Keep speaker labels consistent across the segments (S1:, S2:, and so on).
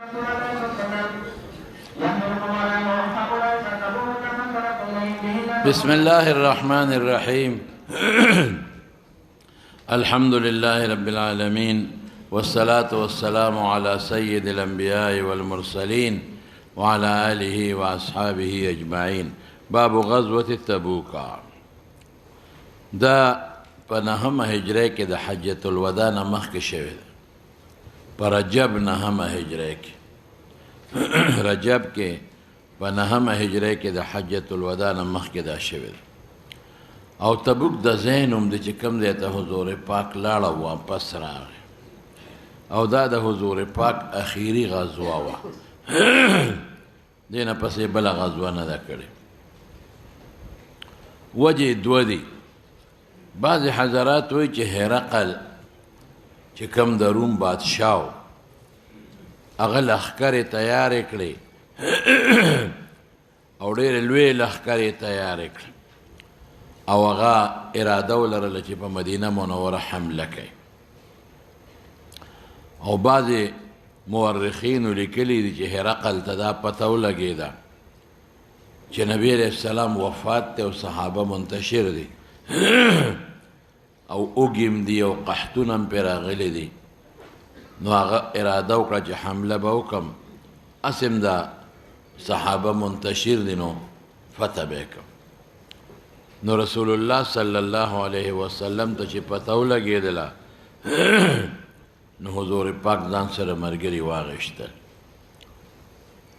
S1: بسم الله الرحمن الرحيم الحمد لله رب العالمين والصلاة والسلام على سيد الأنبياء والمرسلين وعلى آله وأصحابه أجمعين. باب غزوة تبوك. دا پنهم هجره کې د حجة الوداع نه مخکې شوی ده. په رجب نهم هجره کې رجب کې پنهم هجره کې د حجة الوداع نه مخکې دا شوی ده. او تبوک د ځای نوم دی چې کوم ځای ته حضور پاک لاړه واپس راغی، او دا د حضور پاک اخیری غزوه وه. دې نه پسې بله غزوه نه ده کړې. وجې دوه دي. بعضې حضرات وایي چې هرقل چې کوم د روم بادشاه و، هغه لښکرې تیارې کړې او ډېرې لویې لښکرې تیارې کړې، او هغه اراده ولرله چې په مدینه منوره حمله کوي. او بعضې مورخینو لیکلي دي چې هرقل ته دا پته ولګېده چې نبی علیه السلام وفات دی او صحابه منتشر دي او اوږم دي او قحطونه هم پرې راغلي دي. نو هغه اراده وکړه چې حمله به وکړم، اسم دا صحابه منتشر دي، نو فتح به یې کړم. نو رسول الله صلی الله علیه وسلم ته چې پته ولګېدله نو حضور پاک ځان سره ملګري واغېشتل،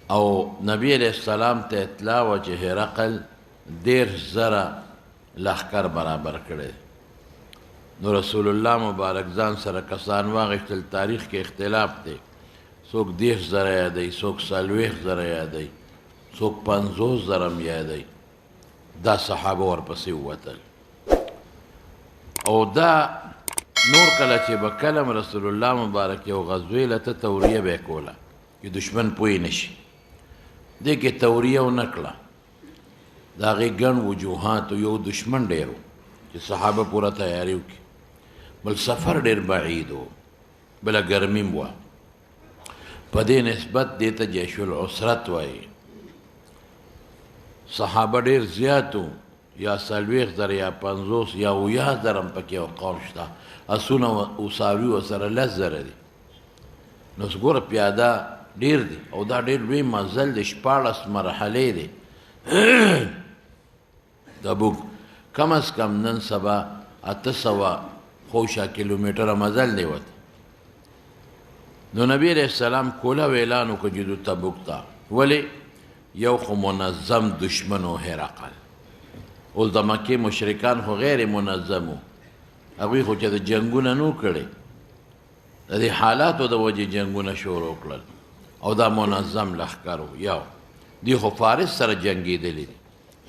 S1: او نبی علیه السلام ته اطلاع وه چې هرقل 10,000 لښکر برابر کړی. نو رسول الله مبارک ځان سره کسان واغېشتل. تاریخ کې اختلاف دی، څوک 10,000 یادوي، څوک 40,000 یادوي، څوک 50,000 هم یادوي. دا صحابه ورپسې ووتل. او دا نور کله چې به کلم رسول الله مبارک یو غزوې له ته توریه به یې کوله چې دشمن پوه نه شي. دې کې توریه ونه کړه. د هغې ګڼ وجوهات یو دشمن ډېر و چې صحابه پوره تیاري وکړي، بل سفر ډېر بعید و، بله ګرمي م وه. په دې نسبت دې ته جیش العسرت وایي. صحابه ډېر زیات و، یا 40,000 یا 50 یا 70,000 هم پکې یو قول شته. اسونه اوساوي ورسره 10,000 دي. نو ګوره پیاده ډېر دي، او دا ډېر لوی مزل دی. 14 مرحلې دی تبوک. کم از کم نن سبا 800 خوشه کیلومتره مزل دی وته. نو نبی علیه السلام کوله اعلان وکړ جدو تبوک ته. ولې؟ یو خو منظم دشمن و هرقل. اوس د مکې مشرکان خو غیر منظم و، هغوی خو چې د جنګونه نو کړی، د دې حالاتو د وجې جنګونه شروع کړل، او دا منظم لښکر و. یو دی خو فارس سره جنګېدلی دي،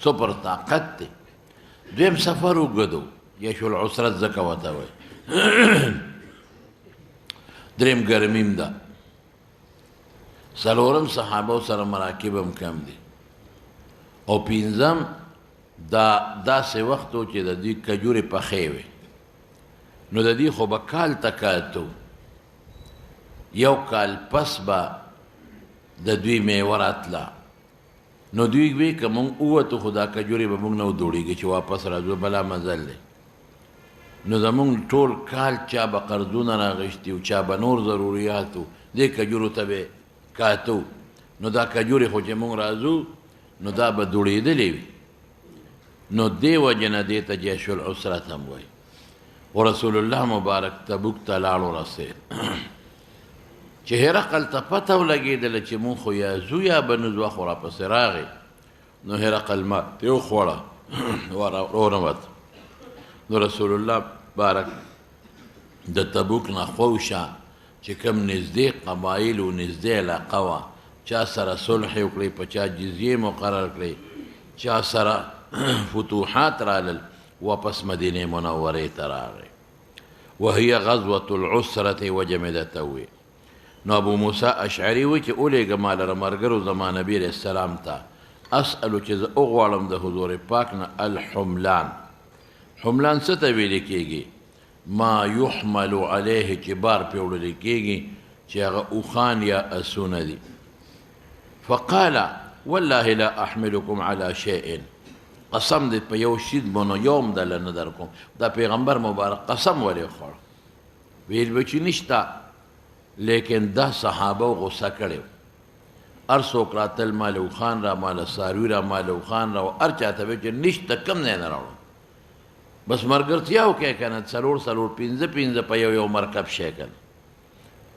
S1: سپر طاقت دی. دویم سفر اوږد و، جیش العسرت ځکه ورته وایي. دریم ګرمیم ده. څلورم صحابو سره مراکب هم کم دي. او پنځم دا داسې وخت و چې د دوی کجورې پخې وې، نو د دوی خو به کال تکاتو، یو کال پس به د دوی میوه راتله. نو دوی وی که مونږ ووتو خو دا کجورې به مونږ نه ودوړېږي چې واپس راځو، بلا مزل دی. نو زمونږ ټول کال چا به قرضونه راغشتي و، چا به نور ضروریات و، دې کجورو ته به کاتو. نو دا کجورې خو چې مونږ راځو نو دا به دوړېدلې وي. نو دې وجې نه دې ته جیش العسرت هم وایي. و رسول الله مبارک تبوک ته لاړ ورسېد. چې هرقل ته پته ولګېدله چې مونږ خو یا ځو یا به نه ځو، خو راپسې راغی. نو هرقل ماتې وخوړه ورنوت. نو رسول الله مبارک د تبوک نه خوشه چې کوم نږدې قبایل و نږدې علاقه وه، چا سره صلح وکړئ، په چا جزیې مقرر کړئ، چا سره فتوحات رالل، واپس مدینې منورې ته راغی. وهي غزوة العسرة وجمدته وی. نو ابو موسی اشعری وی چې اولېږه ما لره ملګرو زما نبي علیه السلام ته، اسألو چې زه وغواړم د حضور پاک نه الحملان. حملان څه ته ویلې کېږي؟ ما یحمل علیه چې بار پې وړلی کېږي چې هغه اوښان یا اسونه دي. فقال والله لا احملكم على شيء، قسم دې په یو شي باندې یوم دله نه در کوم. دا پیغمبر مبارک قسم ولې خوړ؟ ویل به چې نشته، لیکن دا صحابه غصه کړی. هر څوک راتل مال اوښان را، مال څاروي را، مال اوښان را، هر چاته به چې نشته کم ځای نه راوړم. بس ملګرتیا وکړئ که نه، څلور پنځه په یو مرکب شی که نه.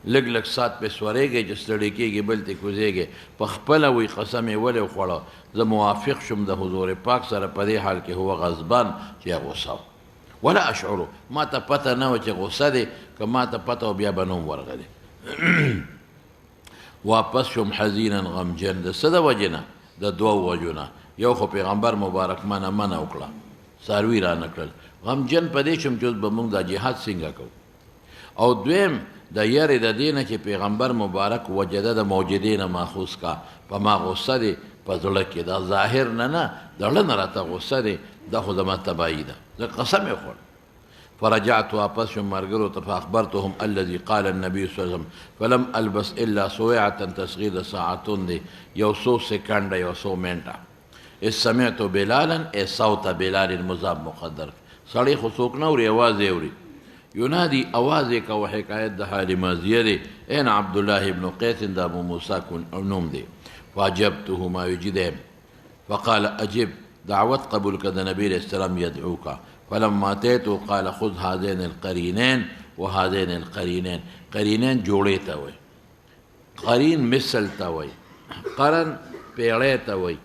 S1: لږ لږ سات پې سورېږئ چې ستړي کېږي، بل ته کوزېږئ. په خپله وایي قسم یې ولې وخوړه؟ زه موافق شوم د حضور پاک سره په دې حال کې هو غضبان چې غصه و. ولا اشعرو، ما ته پته نه وه چې غصه دی، که ما ته پته و بیا به نه هم ورغلی. واپس شوم حزینا غمجن. د څه د وجې نه؟ د دوو وجو نه. یو خو پیغمبر مبارک منع وکړه، څاروي را نه کړل. غمجن په دې شوم چې اوس به موږ دا جهاد څنګه کوو. او دویم د یارې د دې نه چې پیغمبر مبارک وجده د موجدې نه ماخوذ کا، په ما غصه دی په زړه کې، دا ظاهر نه د زړه نه راته غصه دی، دا خو زما تباهي ده. زه قسم یې وخوړ. فرجعت واپس شوم ملګرو ته، فاخبرتهم الذي قال النبي صلی الله علیه وسلم فلم البس الا سویعة تصغیر د ساعتون دی، یو څو سکنډه، یو څو منټه. اذ سمعت بلالا ای صوت بلال مضاف مقدر. سړی خو څوک نه اوري، اواز یې اوري. ينادي أواز یې کوه، حکایت د حال ماضیه دی. این عبدالله ابن قیس د ابو موسی نوم دی. فاجبته ما یجدهم فقال اجب، دعوت قبول کړه د نبی علیہ السلام یدعوک. فلما اتیته قال خذ هذين القرینین وهذين القرینین. قرینین جوړې ته وایي، قرین مثل ته وایي، قرن پیړۍ ته وایي.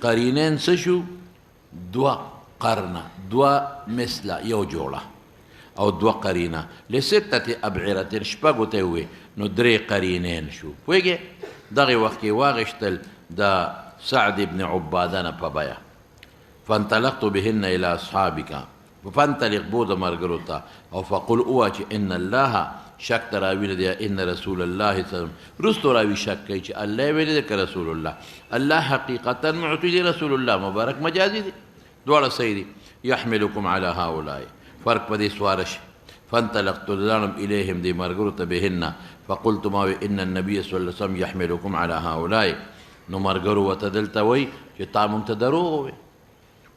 S1: قرینین څه شو؟ دوه قرنه، دوه مثله، یو جوړه او دوه قرینه. لستة ابعرة، شپږو ته وي نو درې قرینین شو. پوهېږې دغې وخت کې واغېشتل د سعد ابن عباده نه په بیه. فانطلقت بهن الى اصحابک، فانطلق بوده ملګرو ته، او فقل اوه چې ان الله، شک ته راویلی دی، ان رسول الله صلی الله علیه وسلم، رستو راوي شک کوي چې الله ویلی دی که رسول الله. الله حقیقتا معتو دی، رسول الله مبارک مجازي دی، دواړه صحیح دي. يحملكم على هؤلاء، فرق په دې سوارش. فانطلقت لانم الیهم دی ملګرو ته بهن، فقلت ما ان النبي صلی الله علیه وسلم يحملكم على هؤلاء. نو ملګرو ورته دلته وایي چې تا موږ ته دروغ ووایي،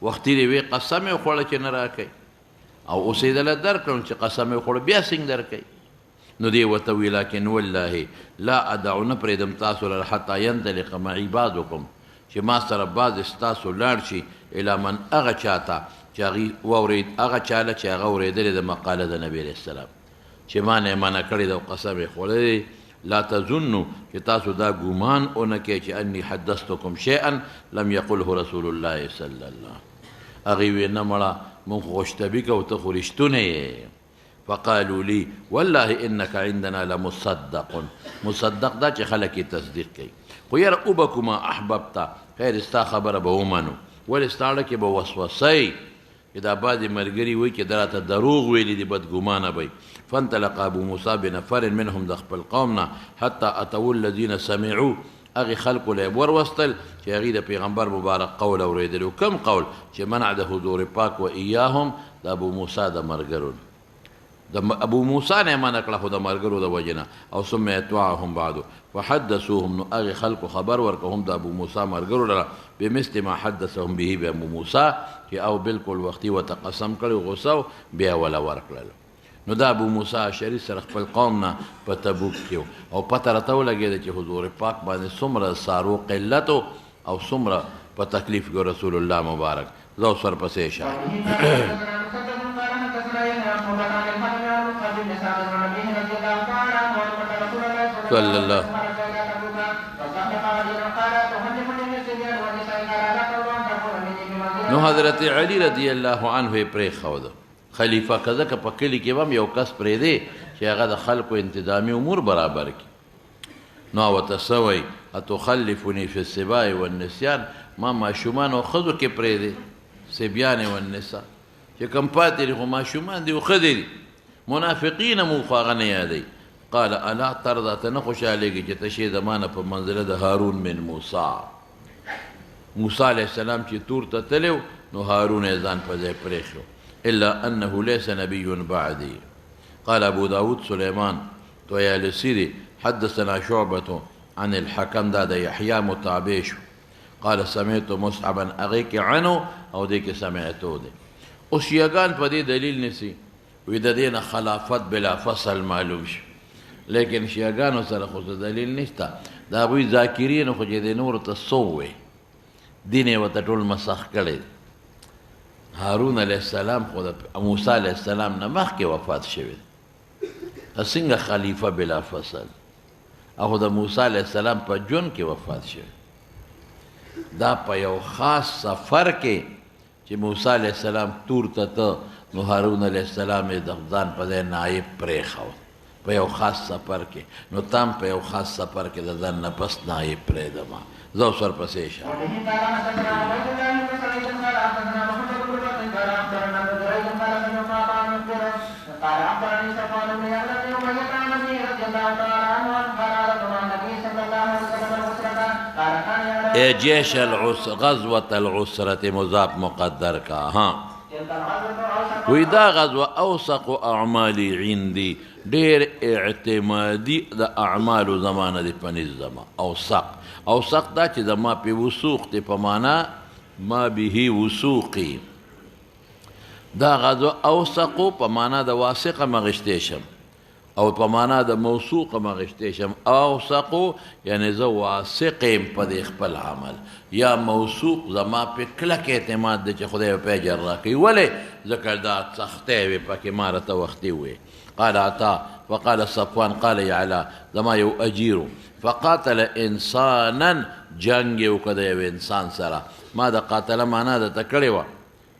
S1: وختي دې وی قسم یې وخوړه چې نه راکوي، او اوس یې دله درکړم چې قسم یې وخوړه بیا څنګه درکوي. نو دی ورته وی لکن والله لا ادعو، نه پرېږدم تاسو لره حتی ينطلق معي بعضکم، چې ما سره بعض ستاسو لاړ شي الی من هغه چاته چې هغې واورېد، هغه چاله چې هغه اورېدلې د مقاله د نبي علیه السلام، چې ما نه یې منع کړې ده او قسم یې خوړلی. لا تظنوا، چې تاسو دا ګمان ونه کوئ چې انی حدثتکم شیئا لم یقله رسول الله صلی الله. هغې وی نه مړه موږ خو خوشطبي کوو، ته خو رښتونه یې. فقالوا لي والله انك عندنا لمصدق، مصدق دا چې خلک یې تصدیق کوي. خو یاره اوبکو ما احببته، خیر ستا خبره به ومنو، ولې ستا اړه کې به وسوسئ چې دا بعضې ملګري وایي چې دا راته دروغ ویلي دي، بدګمانه به. فانطلق ابو موسی بنفر منهم د خپل قوم نه حتی اتوا الذین سمعوا، هغې خلکو له یې وروستل چې هغې د پیغمبر مبارک قول اورېدلی. کوم قول؟ چې منع د حضور پاک و ایاهم، د ابو موسی د ملګرو، د ابو موسی نه یې منع کړه خو د ملګرو د وجې نه. او ثم اتبعهم بعدو فحدثوهم، نو هغې خلکو خبر ورکړه هم د ابو موسی ملګرو لره بمثل ما حدثهم به بابو موسی، چې او بالکل وختي ورته قسم کړی غصه بیا وله ورکړل. نو دا ابو موسی شریف سره خپل قوم نه په تبوک کې او پته راته ولګېده چې حضور پاک باندې څومره سارو قلت او څومره په تکلیف کې رسول الله مبارک. زه اوس ورپسې شه. صلی الله. نو حضرت علی رضی الله عنه پرېښوده خلیفه، که ځکه په کلي کې به هم یو کس پرېږدی چې هغه د خلکو انتظامي امور برابر کړي. نو ورته څه وایي؟ اتخلفني فی السباع والنسیان، ما ماشومان او ښځو کې پرېږدی، صبیان والنساء، چې کوم پاتې دي خو ماشومان دي او ښځې دي، منافقین مو خو هغه نه یادوي. قال الا ترضى، ته نه خوشحالېږي چې ته شې زما نه په منزله د هارون من موسی. موسی علیه السلام چې تور ته تللی نو هارون یې ځان په ځای پرېښو. الا انه ليس نبي بعدي. قال ابو داود سليمان طيالسي حدثنا شعبة عن الحكم دا يحيى متابع شو قال سمعت مصعبا اغيك عنه او ديك سمعتو دي اوس شیعگان په دې دلیل نسی وی د دې نه خلافت بلا فصل معلوم شو لیکن شیعگانو سره خو دلیل نشته دا وی ذاکرین خو دې نور ته سووي دین یې وته ټول مسخ کړي هارون علیه السلام خو د موسی علیه السلام نه مخکې وفات شوی څنګه خلیفہ بلا فصل او د موسی علیه السلام په جون کې وفات شوی دا په یو خاص سفر کې چې موسی علیه السلام تور ته نو هارون علیه السلام یې د ځان په ځای نایب پرېښود په یو خاص سفر کې نو تام په یو خاص سفر کې د ځان نه پس نایب پرېږدم زه اوس ورپسې شه جيش العسر غزوة العسرة مضاف مقدر کا ها وإذا غزوة أوثق أعمالي عندي دير اعتمادي دا أعمال زمان دي پنیز زمان أوثق دا چه دا ما پی وسوق دي پمانا ما به وسوقي دا غزوة أوثق پمانا دا واسق مغشتشم او په معنا د موثوق مغشتې شم اوثقو یعنی زه واثق یم په دې خپل عمل یا موثوق زما په کلک اعتماد دی چې خدای په اجر راکوي ولې ځکه دا سختۍ وې پکې ما راته وختي وې قال عطا وقال صفوان قال يعلى زما یو اجیرو فقاتل انسانا جنګ یې وکړه د یو انسان سره ما د قاتله معنا درته کړې وه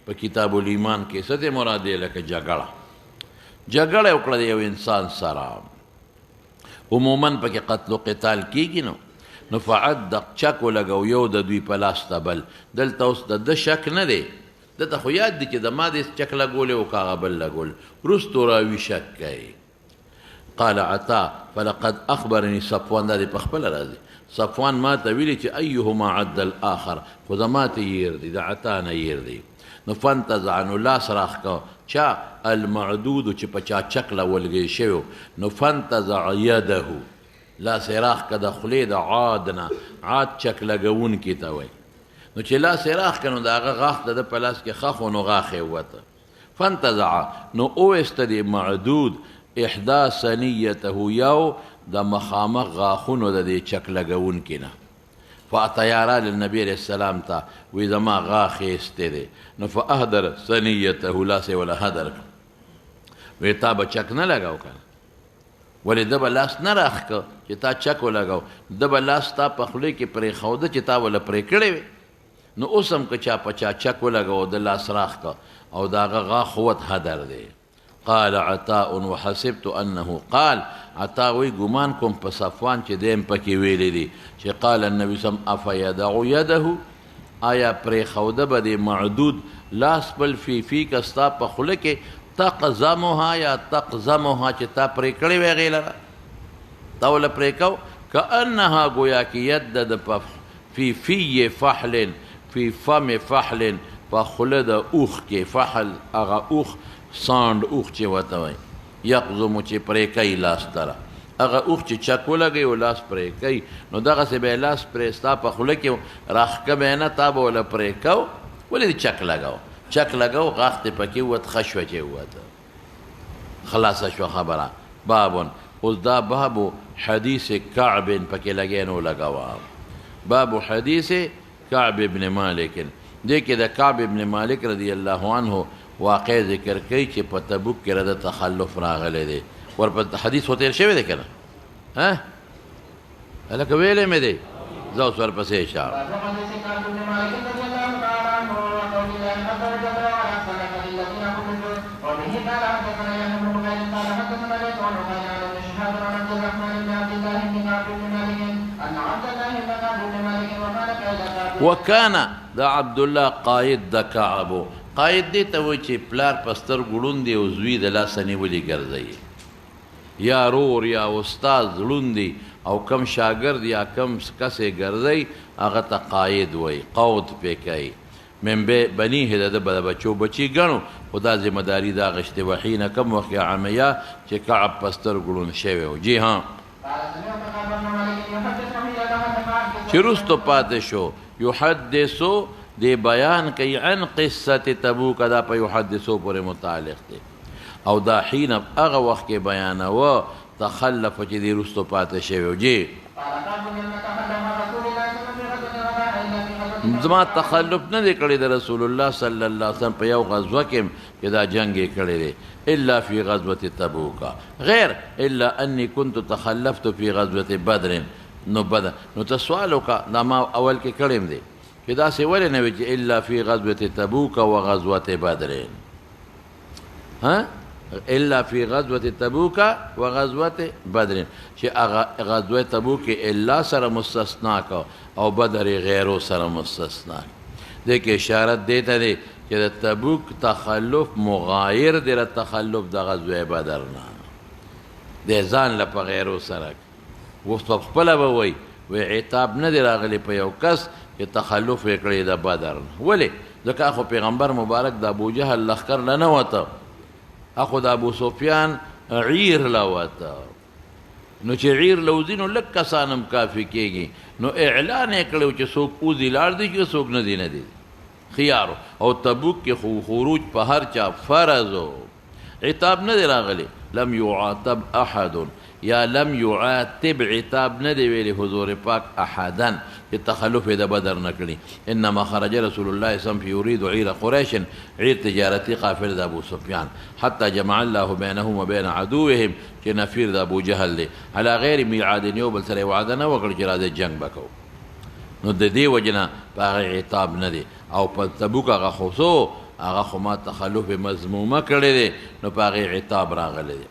S1: په کتاب الایمان کې څه ته مراد دی لکه جګړه جګړه وکړه د یو انسان سره عموما پکې قتل و قتال کیږي نو فعد چک ولګو یو د دوی په لاس ته بل دلته اوس د شک نه دی دته خو یاد دی چې د ما دې چک لګولې او کاغه بل لګول وروستو راوي شک کوي قال عطا فلقد اخبرني صفوان دا دې په خپله راځي صفوان ما ته ویلي چې ایهما عد الاخر خو زما ته یېر دی د عطا نه یېر دی نو فانتزع نو لاس راخ کو چا المعدود چې په چا چکله ولګی شوی نو فانتزع یده لاس یې راخ که د خولې د عاد نه عاد چک لګونکي ته وایي نو چې لاس یې راخ که نو د هغه غاښ د ده په لاس کې خښ و نو غاښ یې ووته فانتزع نو اویسته د معدود احدا ثنیته یو د مخامخ غاښونو د دې چک لګونکي نه فاتیارا للنبی علیہ السلام تا وی زما غاښ ایستی دی نو فاهدر ثنیته لاس یې وله هدر کړ وی تا به چک نه لګاو کنه ولې ده به لاس نه راښ که چې تا چک ولګاو ده به لاس تا په خولې کې پرېښوده چې تا وله پرې کړی وې نو اوس هم که چا په چا چک ولګاو د لاس راښ که او د هغه غاښ وت هدر دی قال عطاء وحسبت انه قال عطاء وی ګمان کوم په صفوان چې دیم پکې ویلی دي چې قال النبي سم افیدع یده آیا پرېښوده به د معدود لاس بل فی که ستا په خوله کې تقزمها یا تقزمها چې تا پرې کړې وې هغې لره تا وله پرې کو کانها ګویا کې ید د فی فی فحل فی فم فحل په خوله د اوښ کې فحل هغه اوښ سانډ اوښ چې ورته وایي یقزمو چې پرې کوي لاس تره هغه اوښ چې چک ولګوي او لاس پرې کوي نو دغسې به یې لاس پرې ستا په خوله کې راښکه به یې نه تا به وله پرې کو ولې دې چک لګو چک لګو غاښ دې پکې ووت ښه شوه چې ووته خلاصه شوه خبره بابن اوس دا بابو حدیث کعب پکې لګی نو لګوه بابو حدیث کعب ابن مالک دې کې د کعب ابن مالک رضی الله عنه واقع ذکر کوي چې په تبوک کې رده تخلف راغلی دی ورپسې حدیث خو تېر شوی دی که نه هلکه ویلی مې دی زه اوس ورپسې اشاره وکانا دا عبدالله قاید د کعبو قاید دی ته وایي چې پلار په سترګو ړوند دی او زوی د لاسه نیولي ګرځوي یا رور یا استاد ړوند دی او کم شاګرد یا کم کس یې ګرځوي هغه ته قاید وایي قود پې کوي من بنیه د ده به د بچو بچي ګڼو خو دا ذمهداري دا اخیستې وه حینه کم وخت یا عمیه چې کعب په سترګو ړوند شوی و جی ها چې رستو پاتې شو یحدثو دی بیان کوي عن قصة تبوک دا په یحدثو پورې متعلق دی او دا حین هغه وخت کې بیانوه تخلف چې دی رستو پاتې شوی جی زما تخلف نه دی کړی د رسول الله صلی الله علیه وسلم په یو غزوه کې چې دا جنگ یې کړی دی الا فی غزوة تبوک غیر الا انی كنت تخلفت فی غزوة بدر نو بدر نو ته سوال وکړه دا ما اول کې کړیم دی چې داسې ولې نه وي چې الا فی غزوة تبوک و غزوة بدر ها الا فی غزوة تبوک و غزوة بدر چې غزوة تبوک الا سره مستثنا کو او بدر غیرو سره مستثنا دی کې اشارت دیته دی چې د تبوک تخلف مغایر دی د تخلف د غزوه بدر نه دی ځان له په غیرو سره اوس په خپله به وایي عتاب نه دی راغلی په یو کس چې تخلف یې کړی د بدر نه ولې ځکه خو پیغمبر مبارک د ابوجهل لښکر له نه وته اخو د ابو سفیان عیر له وته نو چې عیر لوځي نو لږ کسان هم کافي کېږي نو اعلان یې کړی چې څوک اوځي لاړ دی چې څوک نه دی نه دی خیارو او تبوک کې خو خروج په هر چا فرض و عتاب نه دی راغلی لم يعاتب احد یا لم يعاتب عتاب نه دی ویلی حضور پاک احدا چې تخلف د بدر نه کړي انما خرج رسول الله صلی الله علیه وسلم یرید عیر قریش عیر تجارتی قافله د ابو سفیان حتی جمع الله بینهم وبین عدوهم چې نفیر د ابو جهل دی علی غیر میعاد یو بل سره وعده نه وکړ چې راځي جنگ وکړو نو د دې وجنه په هغه عتاب نه دی او په تبوک هغه خصو هغه خو ما تخلف مذمومه کړی دی نو په هغې عتاب راغلی دی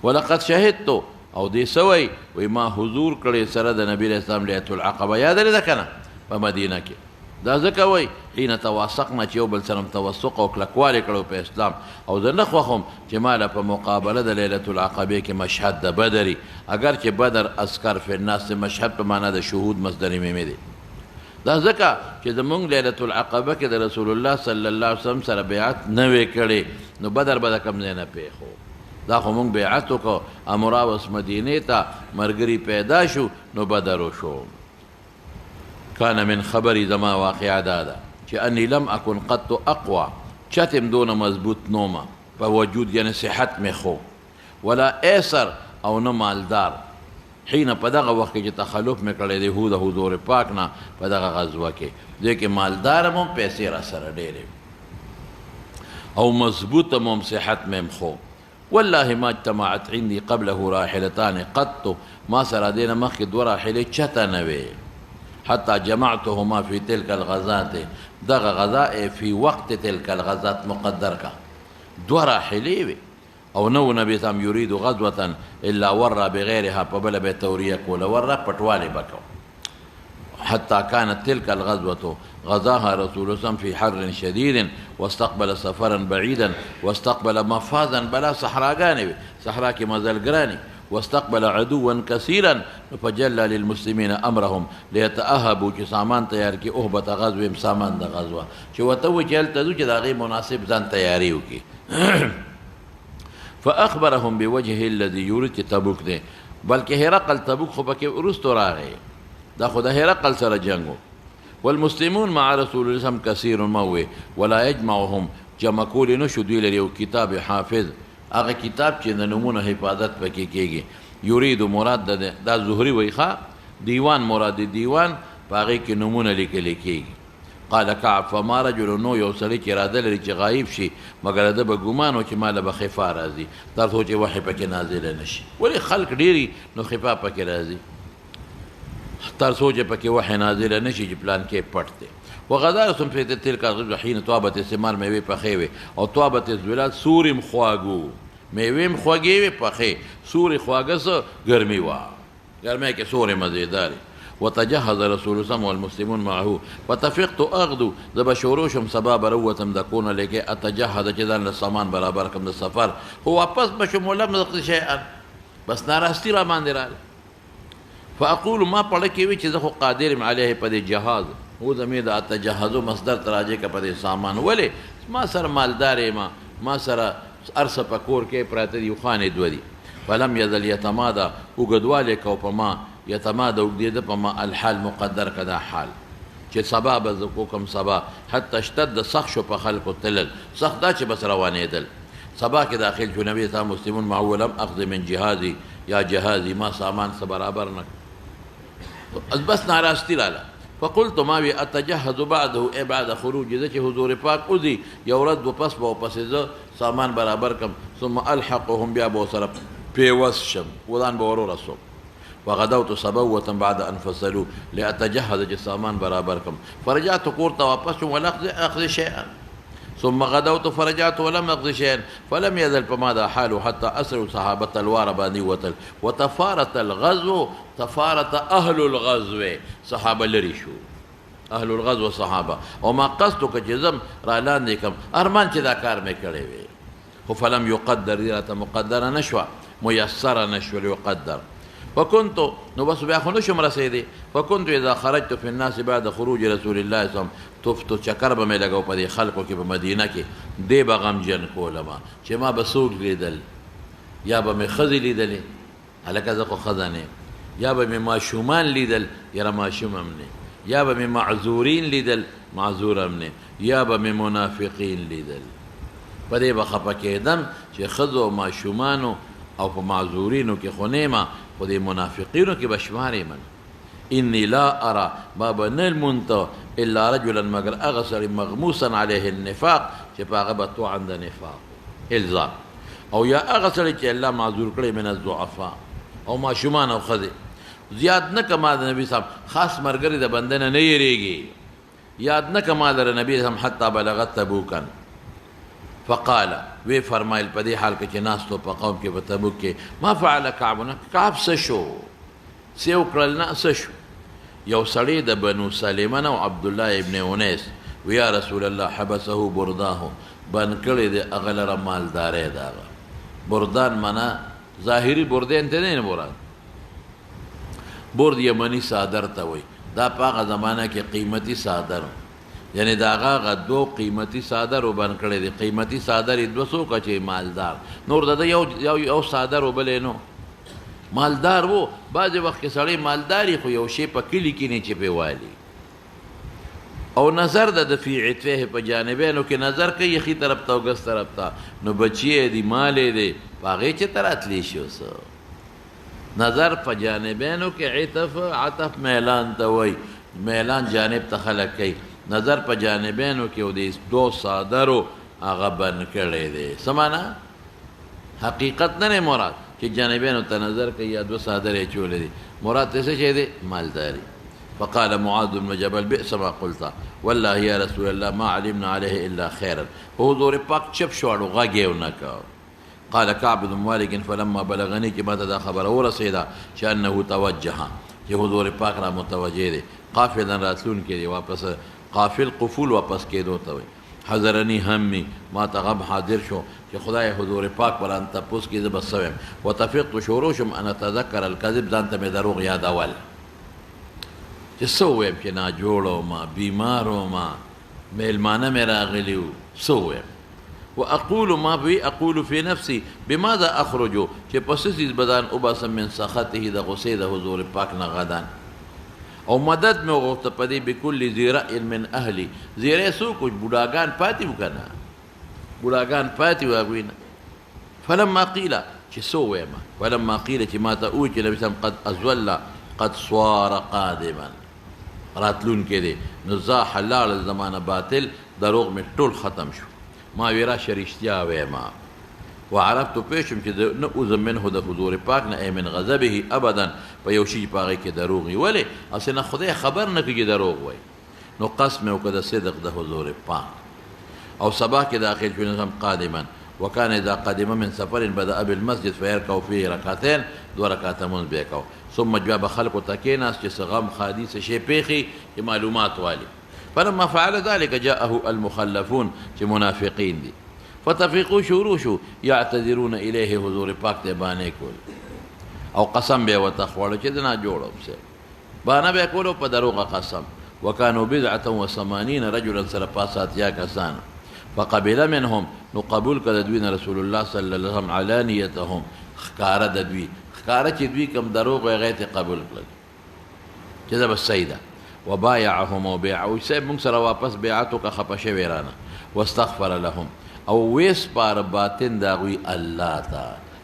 S1: ولقد شهدتو او دې سوی وی ما حضور کړی سره د نبی علیه السلام لیلة العقبه یاد لري ده که نه په مدینه کې دا ځکه وی حین تواسقنا چې یو بل سره توسق او کلکوالی کړو په اسلام او زه نه خوښم چې ما له په مقابله د لیلة العقبې کې مشهد د بدري اگر چې بدر اسکر فی الناس مشهد په معنا د شهود مصدر میمې دی دا ځکه چې زمونږ لیلة العقبه کې د رسول الله صلی الله علیه وسلم سره بیعت نه وی کړی نو بدر به د کوم ځای نه پیښو دا خو مونږ بیعت وکړو امراوس مدینې ته ملګري پیدا شو نو بدر وشو کان من خبری زما واقعه دا ده چې انی لم اکن قط اقوى چتم دونه مضبوط نومه په وجود یعنی صحت مې خو ولا ایسر او نه مالدار حین په دغه وخت کې چې تخلف مې کړی دی د حضور پاک نه په دغه غزوه کې ځکه مالدار هم پیسې را سره ډېرې او مضبوط هم صحت مې خو والله ما اجتمعت عندي قبله راحلتان قط ما سره دینه مخکې دوه راحلې چته نه وې حتى جمعتهما في تلك الغزات دغه غزا في وقت تلك الغزات مقدر کا دوه راحلې وې او نو نبی سام یرید غزوة الا ورى بغیرها په بله به توریه کوله ورى پټوالی بکو حتى كانت تلك الغزوة غزاها رسول الله في حر شديد واستقبل سفرا بعيدا واستقبل مفازا بلا صحراء صحراء کې مزل ګراني واستقبل عدوا كثيرا فجلى للمسلمين امرهم ليتاهبوا چې سامان تیار کې اهبت غزوه سامان د غزوه چې وته وجل ته چې دا غي مناسب ځان تیاری وکي فاخبرهم بوجهه الذي يريد تبوك ده بلکې هرقل تبوک خو پکې ورستو راغی دا خو د هرقل سره جنگو والمسلمون مع رسول الله صلی كثير موي ولا يجمعهم جمع کول نشو دوی لري یو کتاب حافظ هغه کتاب چې د نمونه حفاظت پکې کېږي یرید مراد دا زهري وی ښه دیوان مراد دیوان په هغې کې نمونه لیکل کېږي قال كعب فما رجل نو یو سړی چې اراده لري چې غایب شي مګر ده به ګمان و چې ما له به خفا راځي تر څو چې وحی پکې نازله نشي ولې خلق ډېري نو خفا پکې راځي تر څو چې پکې وحی نازله نشي چې پلان کې پټ دی وغدارتم في تلك الغزوة حين طابت الثمار میوې پخې وې او طابت الظلال سورم خواږو میوې خوږې وې پخې سوري خواږه څه ګرمي وه ګرمۍ کې سورې مزېدارې وتجهز رسول الله والمسلمون معه وتفقت اغدو ز بشوروشم سبا بروتم دكون لكي اتجهز چې ځان له سامان برابر کم د سفر هو واپس بشم ولم نقض شيئا بس ناراستی را باندې راغله فاقول ما پړه کې وي چې زه خو قادر علیه په دې جهاز هو زمې د اتجهزو مصدر تراجع کا په دې سامان ولې ما سره مالدار ما سره ارسه په کور کې پراته دي خانې دوه دي فلم یزل یتمادا وګدواله کو په ما یتماده اوږدېده په ما الحال مقدر که دا حال چې سبا به زه کوکم سبا حتی اشتد سخت شو په خلکو تلل سخت دا چې بس روانېدل سبا کې داخل شو نبی صاحب مسلمون معه لم اخذ من جهازي یا جهازي ما سامان څه برابر نه بس ناراستی راله فقلت ما بي اتجهز بعده ای بعد خروج زه چې حضور پاک اوځي یو ورځ به پس به پسې زه سامان برابر کم ثم الحقهم بیا به ورسره پیوس شم ودان به ور ورسوم وغدوت صبوة بعد ان فصلوا لاتجهز چې سامان برابر کم فرجعت کور ته واپس شوم ولم اخذ شيئا ثم غدوت فرجعت ولم اخذ شيئا فلم يزل فماذا حاله حتى اسروا صحابة الوار باني وتفارت الغزو تفارت اهل الغزو صحابه لري شو اهل الغزو صحابه وما قصدك جزم را لاندې کم ارمان چې دا کار مې کړی وي خو فلم يقدر دیرته مقدره نشوه ميسره نشوه ليقدر فكنت نو بس بیا خو نشم رسېدی فكنت اذا خرجت في الناس بعد خروج رسول الله صلی الله علیه وسلم تفتو چکر به مې لګاو په دې خلکو کې په مدینه کې دی به غمجن کولم چې ما به څوک لیدل یا به مې ښځې لیدلې هلکه زه خو ښځه نه یا به مې ماشومان لیدل یاره ماشوم هم نه یا به مې معذورین لیدل معذور هم نه یا به مې منافقین لیدل په دې به خفه کېدم چې ښځو او ماشومانو او په معذورینو کې خو نه یم خو دې منافقینو کې به شمار یم إني لا أرى ما بنل منت إلا رجلا مگر أغسر مغموسا عليه النفاق شفاغبته عند نفاق إلزام أو يا أغسر الله معذور كلي من الضعفاء أو ما شمان أو خذي زياد نكما النبي صلى الله عليه وسلم خاص مرغري ده بندنا نيريجي ياد نكما النبي صلى الله عليه وسلم حتى بلغت تبوكا فقال وی فرمایل په دې حال کې چې ناس ته په قوم کې په تبوک کې ما فعل کعب کعب څه شو سیو کړل نه څه شو یو سړی د بنو سلیمان او عبد الله ابن انیس ویا رسول الله حبسه برداه بن کړی د اغلره مالدارې دا بردان معنا ظاهری بردین ته نه مراد برد یمنی صادر ته وای دا په هغه زمانہ کې قیمتي صادر یعنی دا هغه دو قیمتي صادر وبن کړی دی قیمتي صادر 200 کچې مالدار نور د یو صادر وبلې نو مالدار وو بعض وخت کې سړی مالداري خو یو شی په کلی کې نه چپی والی او نظر د فی عتفه په جانبینو کې نظر کوي خي طرف ته او ګس طرف ته نو بچی دی مالې دی باغې چې تراتلی شو سو نظر په جانبینو کې عطف میلان ته وای میلان جانب ته خلق کوي نظر په جانبینو کې او د دو صادرو هغه بن کړی دی سمانا حقیقت نه مراد چې جانبینو ته نظر کوي یا دو صادرې چولې دي مراد څه شی دی مالداري فقال معاذ بن جبل بئس ما قلت والله يا رسول الله ما علمنا عليه الا خيرا حضور پاک چپ شوړو غاګیو نه کا قال كعب بن مالك فلما بلغني كما تدا خبر ورسيدا شانه توجه چې حضور پاک را متوجه دي قافلا راتلون کې واپس قافل قفول واپس کېدو ته وي حضرني همي ما تغب حاضر شو چې خدای حضور پاک بران تپوس کې زه بسوم وتفقت شوروشم انا اتذكر الكذب ځان ته مې دروغ یاد اول چې څه ویم چې نا جوړو ما بیمارو ما میلمانه مې راغلیو څه ویم واقول ما بي اقول في نفسي بماذا اخرج چې پس سیز بدن وباسم من سخطه د غصې د حضور پاک نه غدان او مدد مې وغوښته په دې بكل ذي رأي من اهلي زیره سو کوم بوډاګان پاتې وکنه بوډاګان پاتې واغوینه فلما قيل چې سو ویم فلما قيل چې ما ته او چې نبی سم قد ازول قد صار قادما راتلون کې دي نزا حلال زمانه باطل دروغ مې ټول ختم شو ما ویرا شریشتیا ویما وعرفت پیشم چې نه اوز منه د حضور پاک نه من غضبه ابدا په یو شي پاغه کې دروغ ولی اسنه خدای خبر نه کوي دروغ وای نو قسم وکړه صدق د حضور پاک او صباح کې داخل شو نظام قادما وكان اذا قدم من سفر بدا بالمسجد فيركع فيه ركعتين دو ركعات من بيكو ثم جاب خلق تكيناس چې صغم حدیث شی پیخي معلومات والی فلما فعل ذلك جاءه المخلفون چې منافقین دي فتفقوا شروشو يعتذرون اليه حضور پاک ته باندې کول او قسم به وتخوړ چې دنا جوړو سه باندې به کولو په دروغه قسم وكانوا 87 رجلا سره پاسات یا کسان فقبل منهم نو قبول کړه دوی رسول الله صلی الله علیه وسلم علانیتهم خکاره د دوی خکاره چې دوی کم دروغ غیته قبول کړل چې دا بس صحیح ده. وبایعهم وبیع او صاحب موږ سره واپس بیعت وکړه خفه شوی رانه. واستغفر لهم او ویسپاره باطن د هغوی الله ته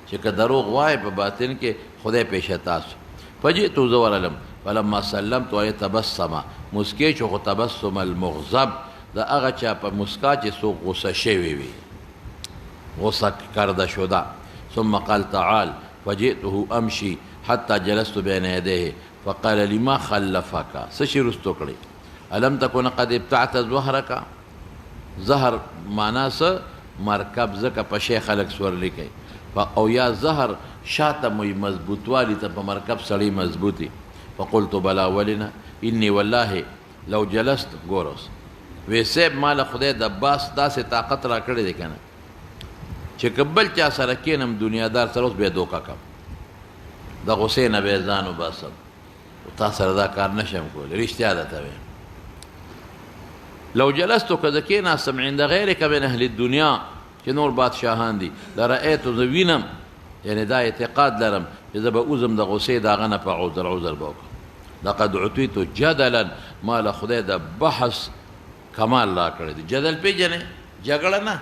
S1: چې که دروغ وایې په باطن کې خدای پیشه تاسو. فجئتو زه ورغلم فلما سلمت علیه تبسمه مسکې شو خو تبسم المغضب د هغه چا په مسکا چې څوک غصه شوی وي غصه کرده شده. ثم قال تعال فجئته امشي حتى جلست بين يديه فقال لي ما خلفك څه شي رستو کړی الم تكن قد ابتعت ظهرك زهر معنا څه مرکب ځکه په شی خلک سورلی کوي او یا زهر شاته موي مضبوطوالی ته په مرکب سړی مضبوطي. فقلت بلا ولنا اني والله لو جلست ګورس ویسیب مال خدای د باس داسې طاقت را کړی دی کنه چې کبل چا سره کینم دنیادار سره اوس بیا دوکا کم د غصې نه به ځان وباسم تا سره دا کار نشم کولی رښتیا درته وایم. لو جلست که زه کېناستم عند غیرک من اهل الدنیا چې نور بادشاهان دي لرأیتو زه وینم یعنې دا اعتقاد لرم چې زه به اوزم د غصې د هغه نه په عذر به وکړم. لقد عطیتو جدلا ما له خدای د بحث کمال را کړی دی. جدل پیژنې جګړه نه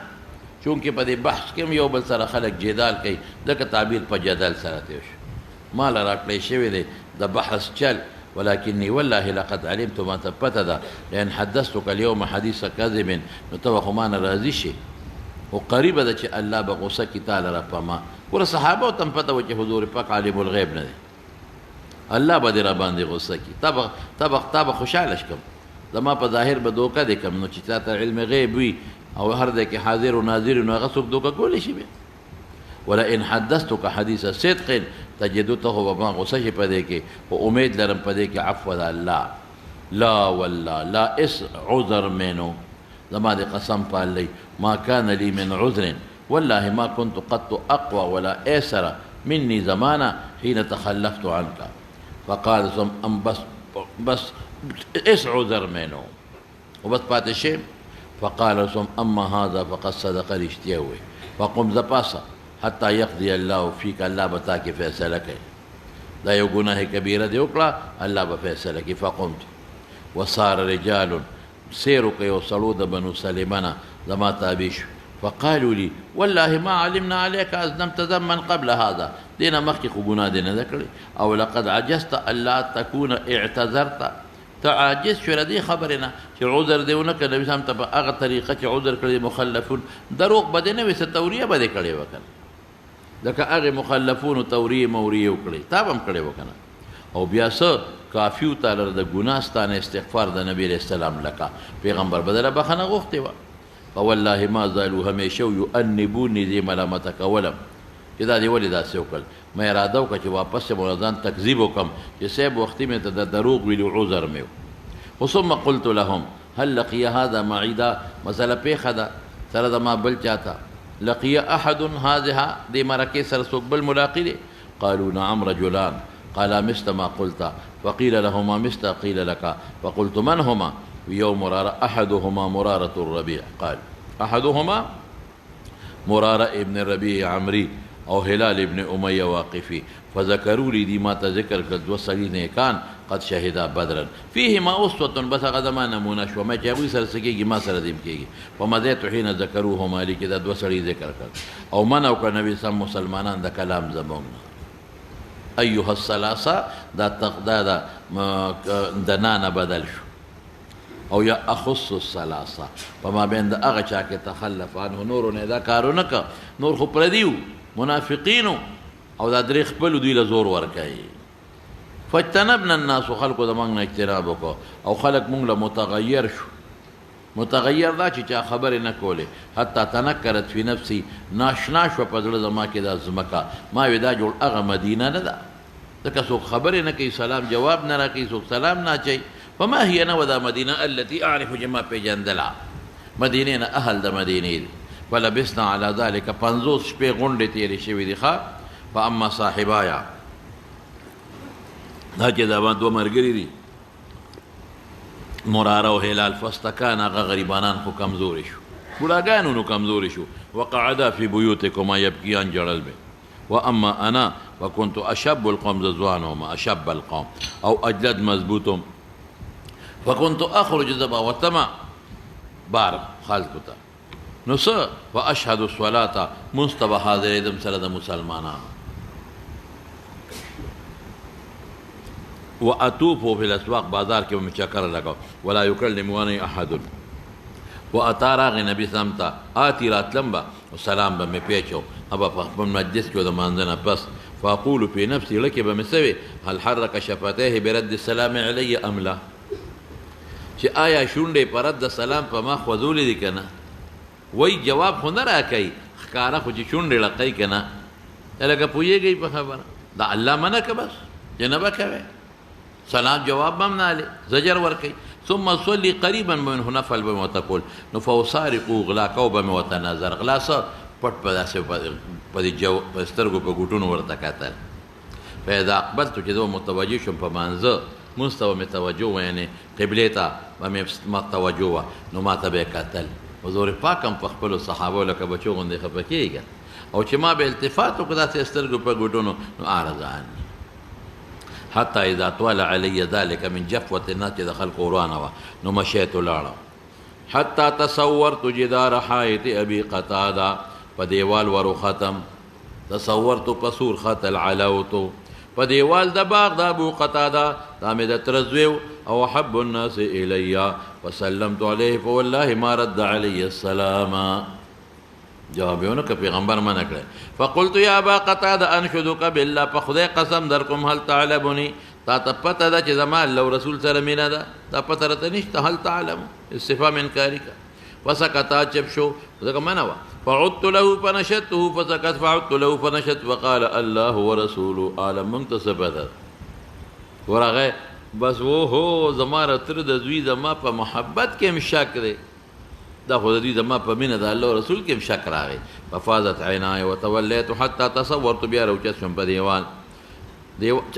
S1: چونکې په دې بحث کې هم یو بل سره خلک جدال کوي ځکه تعبیر په جدل سره تېر شو ما له را کړی شوی دی د بحث چل. ولكني والله لقد علمت ما ثبت ده لأن حدثتك اليوم حديث كذب نو ته خو ما نه راضي شي او قریبه ده چې الله به غصه کي تعالی را پما ګوره صحابه ته هم پته و چې حضور پاک عالم الغیب نه دی الله به دې را باندې غصه کي تا به خوشحاله شکم زما په ظاهر به دوکه دې کم نو چې تا ته علم غیب وي او هر ځای کې حاضر و ناظر نو هغه څوک دوکه کولی شي بیا. ولئن حدثتك حديث صدق تجدته وما غصه په دې کې او امید لرم په دې کې عفو د الله. لا والله لا اس عذر منه زما دې قسم په الله ما كان لي من عذر والله ما كنت قط اقوى ولا ايسر مني زمانا حين تخلفت عنك. فقال ثم بس اس عذر منه وبس پاتې شي. فقال ثم اما هذا فقد صدق رښتیا وي. فقم ذا پاسه حتى يقضي الله فيك الله بتا کې فیصله کوي دا یو ګناه کبیره دی وکړه الله به فیصله کوي. فقمت وصار رجال سیرو کوي او سړو د بنو سلیمانه زما تابع شو. فقالوا لي والله ما علمنا عليك أذنبت ذنبا قبل هذا دينا مخکې خو ګناه دې نه ده کړې او لقد عجزت الا تكون اعتذرت تعاجز شو ردی خبرنا چې عذر دی ونه کړ نبی سم ته په هغه طریقه چې عذر کړی مخلفون دروغ بده نه وي ستوریه بده کړی وکړه لکه هغه مخلفون توریه موریه وکړي تا هم کړی وکنه او بیا څه کافیو تعالی د ګناستانه استغفار د نبی علیہ السلام لکه پیغمبر بدله بخنه غوښتي و. فوالله ما زالوا همیشه یؤنبوني ذي ملامتک ولم چې دا دی ولې داسې وکړل ما اراده وکړه چې واپس مو ځان تکذیب وکم چې صاحب وختي مې ته د دروغ ویلو عذر مې ثم قلت لهم هل لقي هذا معيدا مسأله پیښه ده سره د ما بل چاته لقي احد هذه دې مرکې سره څوک بل ملاقي دي. قالوا نعم رجلان قال مثل ما قلت فقيل لهما مثل قيل لك فقلت من هما يوم مرارة أحدهما مرارة الربيع قال أحدهما مرارة ابن الربيع عمري أو هلال ابن أمية واقفي فذكروا لي دي ما تذكر قد وصلين كان قد شهدا بدرا فيهما أسوة بس قدما نمونا شو ما جابوا سرسكيجي ما سرديم كيجي فمذيت حين ذكروهما لي كذا وصلي ذكر أو من أو كان النبي صلى الله عليه وسلم ده كلام زبوننا أيها الثلاثة دا تقداد دنانا بدل شو او یا اخص الثلاثه فما بین د هغه چا کې تخلف عنه نور نه دا کارونه که نور خو پردیو منافقینو او دا درې خپل دوی له زور ورکوي. فاجتنبنا الناس خلقو د موږ نه اجتناب وکړو او خلق موږ له متغیر شو. متغیر دا چې چا خبرې نه کولې حتی تنکرت فی نفسی ناشنا شوه په زړه زما کې دا ځمکه ما وی دا جوړ هغه مدینه نه ده ځکه څوک خبرې نه کوي سلام جواب نه راکوي څوک سلام نه اچوي. فما هي نوذا مدينة التي أعرف جما بجندلا مدينة أهل دا مدينة. فلبسنا على ذلك پنزوس شپې غونډې تېرې شوي دي ښه. فاما صاحبایا دا چې دا ما دوه ملګري دي مراره او هلال فاستکان هغه غریبانان خو کمزوري شو بوډاګانو نو کمزوري شو. وقعدا فی بیوتکما یبکیان جړل به. واما انا وكنت اشب القوم ځوانهم اشب القوم او اجلد مضبوطهم فكنت اخرج ذبا وتما بار خالق ته نو څه واشهد الصلاه مستبه حاضر دم سره د مسلمانانو واتوف في الاسواق بازار کې مې چکر لگاو ولا يكلمني احد واتى راغ نبی سمتا آتی راتلم با سلام به مې پیچو ابا په مجلس کې د مانځنه پس فاقول في نفسي لك بمسوي هل حرك شفتيه برد السلام علي ام لا چې آیا شونډې پر رد سلام په ما خوځولې دي کنه وای جواب خو نه راکوي ښکاره خو چې شونډې لقی کنه لکه پوهېږئ په خبره دا الله منع که بس چې نه به کوې سلام جواب به هم نه هلې زجر ورکوي ثم صلي قریبا منه نفل به مې ورته کول نو فوسارقو غلا کو به مې ورته نظر غلا څه پټ په داسې په دې سترګو په ګوټونو ورته کتل فاذا اقبلت چې زه متوجه شم په مانځه مستوى متوجه و یعنې قبلې ته به مې متوجه وه نو ما ته به یې کتل حضور پاک هم په خپلو صحابو لکه بچو غوندې خفه کېږه او چې ما به التفات وکړه داسې سترګو په ګوټونو نو اعرض عني حتى اذا طال علي ذلك من جفوة الناس چې د خلکو ورانه وه نو مشیت ولاړم حتى تصورت جدار حائط ابي قتاده په دیوال ورو ختم تصورت پسور خط العلوت په دیوال د باغ د ابو قتاده دا مې د ترزویو او حب الناس الي وسلمت عليه فوالله ما رد علي السلام جواب یې ونه که پیغمبر منع کړی فقلت یا ابا قتاده انشدک بالله په خدای قسم در کوم هل تعلمني تا ته پته ده چې زما الله او رسول سره مینه ده دا پته راته نشته هل تعلم استفهام انکاري که فسکتا چپ شو ځکه منع وه فعدت له فنشدته فسكت فعدت له فنشدت وقال الله ورسوله عالم موږ ته څه پته ورغی بس وهو زما رتر د دوی زما په محبت کې هم شک دی دا خو د دوی زما په مینه د الله رسول کې هم شک راغی ففاضت عینای وتولیت حتی تصورت بیا راوچت شم په دیوال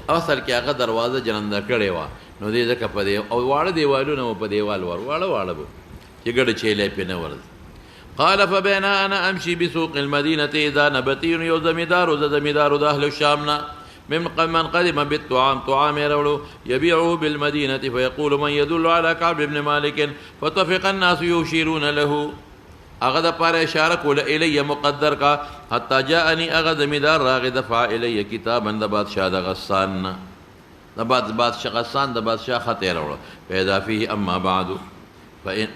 S1: اصل کې هغه دروازه جننده کړې وه نو دې ځکه په دی او واړه دیوالونه و په دیوال واړه به چې ګډه چیلی پې نه ورځي قال فبينا انا امشي بسوق المدينه اذا نبتي يو زمیدارو د زمیدارو د اهل الشام نه من قدم بالطعام طعام يرولو يبيعه بالمدينه فيقول من يدل على كعب بن مالك فتفق الناس يشيرون له اغد پر اشاره کول الی مقدر کا حتى جاءني اغد زمیدار راغ دفع الی کتابا د بادشاہ د غسان د بادشاہ غسان د بادشاہ خط يرولو پیدا فيه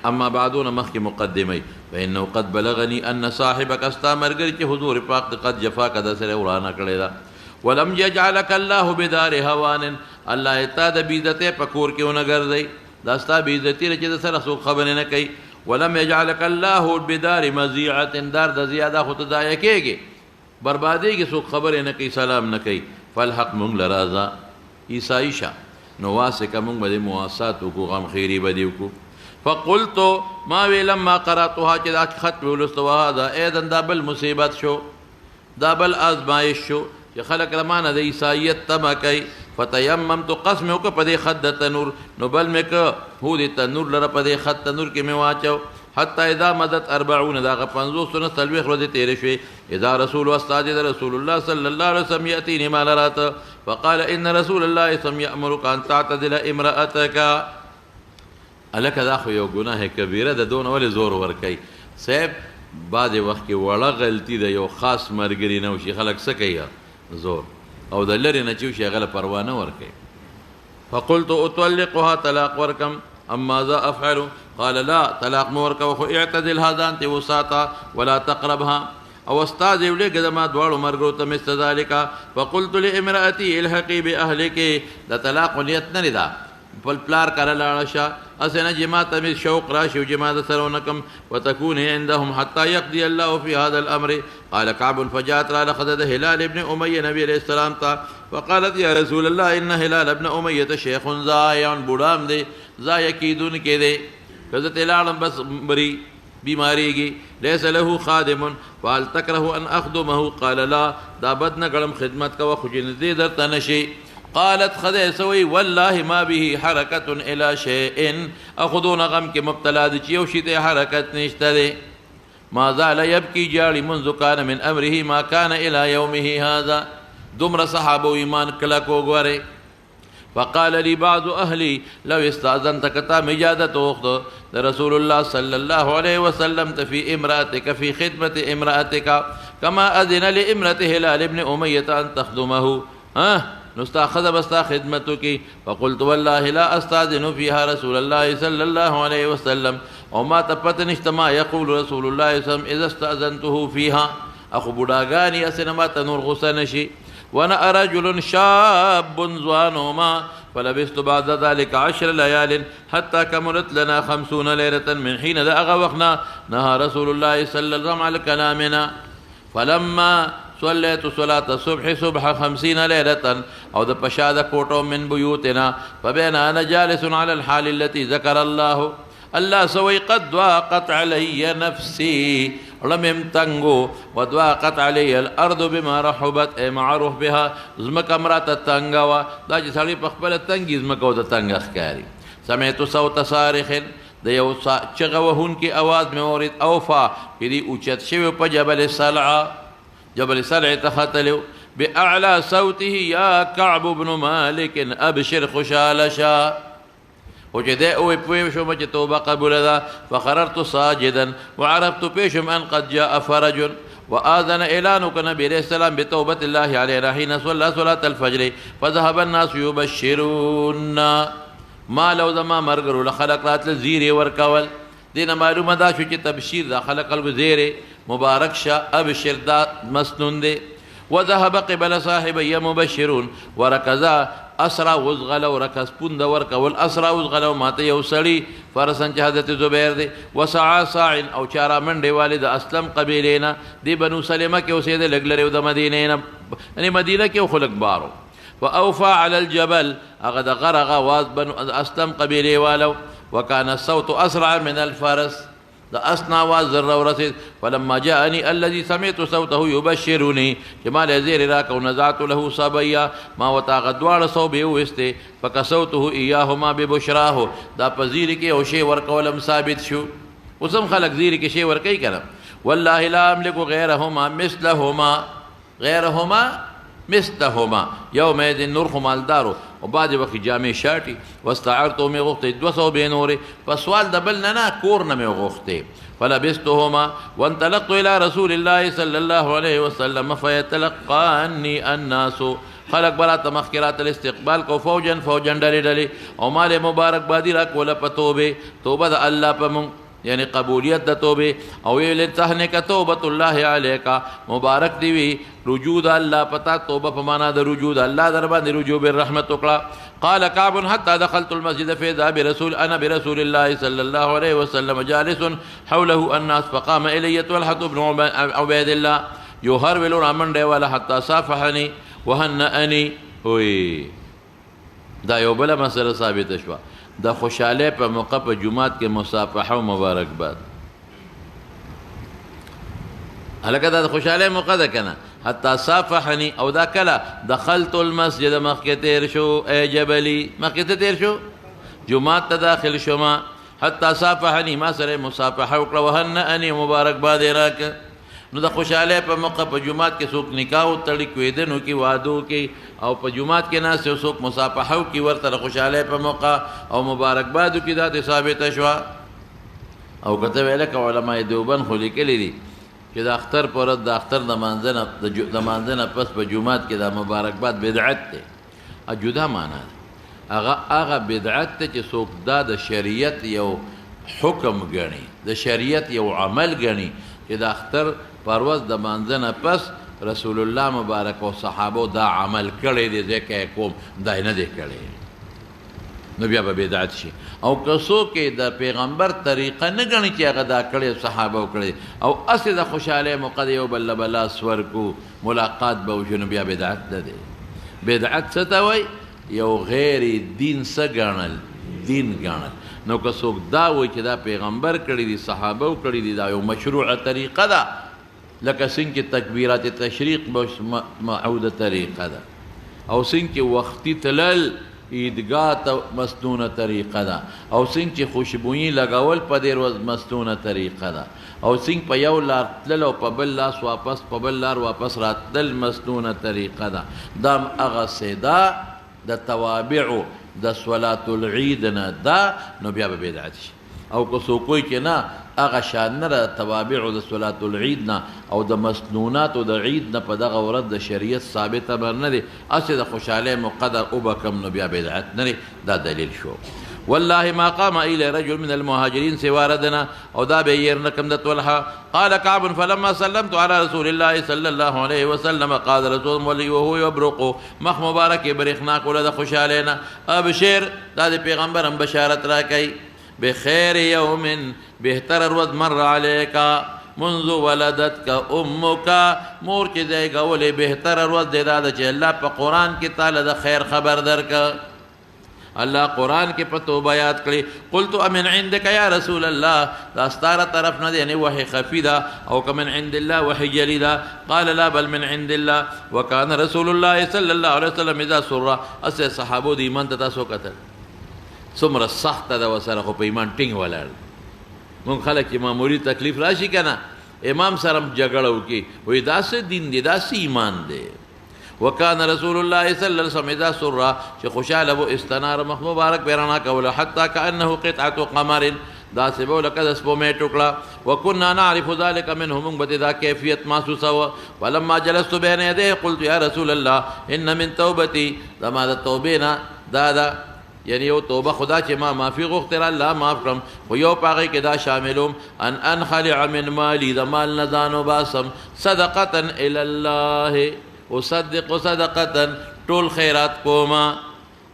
S1: اما بعدون مخک مقدمي فانه قد بلغني ان صاحبك استامرګر چې حضور پاک قد جفاك د سره ورانه کړی دا ولم يجعلك الله بدار هوان الله اتاد بیزته پکور کې ونه ګرځي دا ستا بیزتی چې د سره څوک خبرې نه کوي ولم يجعلك الله بدار مزيعه دار د زیاده خو ته ضایع کېږي بربادي کې څوک خبرې نه کوي سلام نه کوي فالحق مونږ لرازا عیسائی شه نو واسکه مونږ به مواسات وکړو غم خیری به دې وکړو فقلت ما وی لما قراتها چې دا خط ولستو هذا اذن دا بل مصیبت شو دا بل آزمایش شو چې خلق رمانه د عیسایت تمه کوي فتیممت قسم وکړه په دې خط د تنور نو بل مې که هو د تنور لره په دې خط تنور کې مې واچو حتی اذا مدت 40 دغه 50 سنه تلويخ ورځې تیرې شوې اذا رسول واستاجد رسول الله صلى الله عليه وسلم ياتيني ما لرات فقال ان رسول الله صلى يامرك ان تعتدل امراتك الکه دا خو یو ګناه کبیره د دون ولې زور ورکوي صاحب بعد وخت کې وړه غلطي د یو خاص مرګري نه وشي خلک څه کوي زور او د لرې نه چې وشي هغه له پروا نه ورکوي فقلت اطلقها طلاق ورکم اما ذا افعل قال لا طلاق مو ورکوه خو اعتدل هذا انت وساطه ولا تقربها او استاذ یو لګ د ما دواړو مرګو ته مثل ذلك فقلت لامرأتي الحقي باهلك د طلاق نیت نه لري بل پلار کړه لاړه شه اسنه جماعت می شوق راشي جماعت سرونکم وتكون عندهم حتى يقضي الله في هذا الامر قال كعب فجاءت على خدد هلال ابن اميه نبي عليه السلام تا فقالت يا رسول الله ان هلال ابن اميه شيخ زايع بډام دی زايع کیدون کې دی حضرت هلال بس بری بیماریږي ليس له خادم فهل تكره ان اخدمه قال لا دا بد نه ګړم خدمت کوه خو جن دې درته نشي قالت خدای سوی والله ما به حرکت الى شيء اخذون غم کې مبتلا دي چې یو شي ته حرکت نشته دي ما زال يبكي جاري منذ كان من امره ما كان الى يومه هذا دومره صحابه ایمان کلک وګورئ. فقال لي بعض أهلي لو استأذنت كتام إجازة وقت رسول الله صلى الله عليه وسلم في امرأتك في خدمة امرأتك كما أذن لامرأة هلال بن أمية أن تخدمه نستأخذ بستا خدمتك. فقلت والله لا أستأذن فيها رسول الله صلى الله عليه وسلم وما تبتن اجتماع يقول رسول الله صلى الله عليه وسلم إذا استأذنته فيها أخو بداغاني أسنما تنور غسنشي. وانا رجل شاب زوانهما فلبست بعد ذلك 10 ليال حتى كملت لنا 50 ليلة من حين أغوقنا نهى رسول الله صلى الله عليه وسلم على كلامنا. فلما صليت صلاة الصبح صبح 50 ليلة أو ذا بشاد كوتو من بيوتنا فبين أنا جالس على الحال التي ذكر الله سوي قد ضاقت علي نفسي لم يمتنغو وضاقت علي الأرض بما رحبت أي معروف بها زمك امرات التنغوا دا جسالي بخبل التنغي زمك ودا تنغ خكاري. سمعت صوت صارخ دا يو چغوهن کی آواز میں ورد اوفا کدی اوچت شوی پا جبل سلع تختلو بأعلى صوته يا كعب بن مالك أبشر خشالشا وجداء ويبويشم توبة قبل ذا. فخررت ساجدا وعرفت بيشم أن قد جاء فرج وآذن إعلانك نبي عليه السلام بتوبة الله علينا حين صلى صلاة الفجر فذهب الناس يبشرون ما لو ذا مرقروا لخلق رات الزير وركول دين معلومة دا شو تبشير دا خلق الزير مبارك شا أبشر دا مسنون دي. وذهب قبل صاحبي مبشرون وركزا اسرا وزغل وركز پوند ورک والاسرا وزغل ماته یو سړی فرسن چې حضرت زبیر دی. وسعى ساع او چارا منډه والد اسلم قبیلینا دی بنو سلمہ کې اوسېده لګلره د مدینې نه یعنی مدینه کې خلق بارو. واوفى على الجبل اغد غرغ واز بنو اسلم قبیلی والو وكان الصوت اسرع من الفرس دا اسنا وازر ورسید. فلما جاءني الذي سمعت صوته يبشرني جمال زير راك ونزعت له صبيا ما وتاغ دوار صوبه وسته فكسوته اياهما ببشراه دا پذیر کې او شی ورکولم ثابت شو. وسم خلق زیر کې شی ورکي کړه. والله لا املك غيرهما مثلهما يومئذ نرخ مالدارو وبعد وقت جامع شاٹی واستعرتو میں غوختے 200 بینورے فسوال دبلنا کورنا میں غوختے. فلبستهما وانطلقت الى رسول الله صلى الله عليه وسلم فيتلقاني الناس خلق برات مخکرات الاستقبال کو فوجا ڈلی ڈلی او مال مبارک بادی را کولا پتوبے توبہ دا اللہ پمون یعنی قبولیت دا توبے او ویل تہنے کا توبت اللہ علیہ کا مبارک دیوی رجوع دا اللہ پتا توبہ پمانا دا رجوع دا اللہ دربان دی رجوع بالرحمت اکڑا. قال كعب حتى دخلت المسجد فإذا برسول الله صلى الله عليه وسلم جالس حوله الناس فقام إلي طلحة بن عبيد الله يهرول رامن ولا حتى صافحني وهنأني وي دا یو بل مسله ثابت شوه د خوشاله په موقع په جمعات کې مصافحه او مبارکباد هلکه دا خوشاله موقع ده کنه. حتی صافحني او دا کله دخلت المسجد مخکې تیر شو ای جبلی مخکې تیر شو جمعات ته داخل شوما حتی صافحني ما سره مصافحه وکړه وهنأني مبارکباد راکه. نو د خوشاله په موقع په جمعات کې څوک نکاح او تړي کویدنو کې وادو کې او په جمعات کې ناس څوک مصافحه کې ورته خوشاله په موقع او مبارکباد کې دا ثابت شو. او کته ویل ک علماء دیوبند خو لیکلي دي چې د اختر پر د اختر د مانځنه پس په جمعات کې د مبارکباد بدعت ده. جدا معنا هغه بدعت ته چې څوک دا د شریعت یو حکم ګڼي د شریعت یو عمل ګڼي چې د اختر پرواز د مانځنه پس رسول الله مبارک او صحابه دا عمل کړی دی ځکه کوم دا نه دی کړی نو بیا به بدعت شي. او کسو کې د پیغمبر طریقه نه غني چې هغه دا کړی صحابه کړی او اصل د خوشاله موقع یو بل بلا سور کو ملاقات به وشو بیا بدعت ده. بدعت څه ته وایي؟ یو غیر دین څه ګڼل دین ګڼل. نو کسو دا وایي چې دا پیغمبر کړی دي صحابه کړی دي دا یو مشروع طریقه ده لکه څنګه تکبیرات تشریق معوده طریقه ده او څنګه وختي تلل عیدګاه ته مسنونه طریقه ده او څنګه چې خوشبویي لګول په دې ورځ مسنونه طریقه ده او څنګه په یو لار تلل او په بل لاس واپس په بل لار واپس راتلل مسنونه طریقه ده دا هغه سیدا د توابع د صلات العید نه ده نو بیا به بدعت شي او که څوک وایي چې نه هغه شان نه ده توابع د صلات العید نه او د مسنوناتو د عید نه په دغه ورځ د شریعت ثابته بر نه دی هسې د خوشحالۍ مقدر وبکم نو بیا بدعت نه دی دا دلیل شو والله ما قام إلى رجل من المهاجرين سوى ردنا أو دا بيرنا كم دتولها قال كعب فلما سلمت على رسول الله صلى الله عليه وسلم قال رسول الله وهو يبرق مخ مبارك برخناك ولد خوش علينا أبشر دا پیغمبرم بشارت راكي بخير يوم بهتر الوض مر عليك منذ ولدتك امك مور چې دی ګولې بهتر الوض دی دا چې الله په قرآن کې تعالی د خیر خبر درک الله قرآن کې په توبه یاد کړي قلت امن عندك يا رسول الله دا ستاره طرف نه دی یعنی وحی خفي ده او که من عند الله وحی جلی ده قال لا بل من عند الله وكان رسول الله صلى الله عليه وسلم اذا سر اس صحابو د ایمان ته تاسو کتل څومره سخته ده وسره خو په ایمان ټینګ ولاړ مونږ خلک چې معمولي تکلیف راشي که نه امام سره جګړه وکړي وایي داسې دین دی داسې ایمان دی وكان رسول الله صلى الله عليه وسلم اذا سر چې خوشاله و استنار مخ مبارک پیرانا کوله حتی كانه قطعه قمر دا سبو لکه د سپومې ټوکړه وكنا نعرف ذلك منهم موږ به دا کیفیت محسوسه و ولما جلست بين يديه قلت يا رسول الله ان من توبتي زما د توبې نه دا یعنی یو توبه خدا چې ما معافي غوښتل الله معاف کړم خو یو په هغې کې دا شاملوم ان انخلع من مالي د مال نه ځان وباسم صدقة الى الله اصدق صدقة ټول خیرات کوما